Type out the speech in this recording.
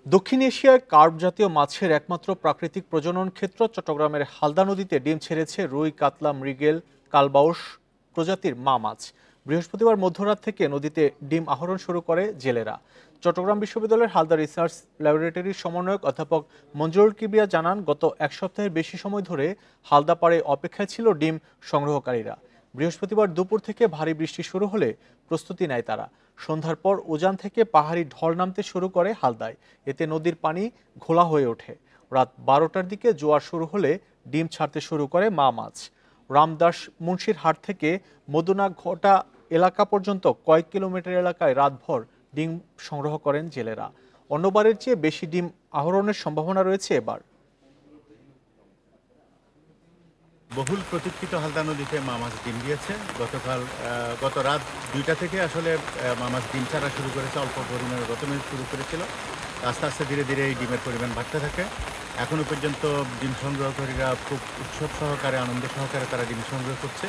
দক্ষিণ এশিয়ায় কার্প জাতীয় মাছের একমাত্র প্রাকৃতিক প্রজনন ক্ষেত্র চট্টগ্রামের হালদা নদীতে ডিম ছেড়েছে রুই, কাতলা, মৃগেল, কালবাউস প্রজাতির মা মাছ। বৃহস্পতিবার মধ্যরাত থেকে নদীতে ডিম আহরণ শুরু করে জেলেরা। চট্টগ্রাম বিশ্ববিদ্যালয়ের হালদা রিসার্চ ল্যাবরেটরির সমন্বয়ক অধ্যাপক মঞ্জুরুল কিবরিয়া জানান, গত এক সপ্তাহের বেশি সময় ধরে হালদা পাড়ে অপেক্ষায় ছিল ডিম সংগ্রহকারীরা। বৃহস্পতিবার দুপুর থেকে ভারী বৃষ্টি শুরু হলে প্রস্তুতি নেয় তারা। সন্ধ্যার পর উজান থেকে পাহাড়ি ঢল নামতে শুরু করে হালদায়। এতে নদীর পানি ঘোলা হয়ে ওঠে। রাত 12টার দিকে জোয়ার শুরু হলে ডিম ছাড়তে শুরু করে মা মাছ। রামদাস মুন্সির হাট থেকে মদুনা ঘটা এলাকা পর্যন্ত কয়েক কিলোমিটার এলাকায় রাতভর ডিম সংগ্রহ করেন জেলেরা। অন্যবারের চেয়ে বেশি ডিম আহরণের সম্ভাবনা রয়েছে এবার। বহুল প্রতীক্ষিত হালদা নদীতে মা মাছ ডিম দিয়েছে। গত রাত 2টা থেকে আসলে মা মাছ ডিম ছাড়া শুরু করেছে। অল্প পরিমাণে প্রথমে শুরু করেছিল, আস্তে আস্তে ধীরে ধীরে এই ডিমের পরিমাণ বাড়তে থাকে। এখনো পর্যন্ত ডিম সংগ্রহকারীরা খুব উৎসব সহকারে, আনন্দ সহকারে তারা ডিম সংগ্রহ করছে।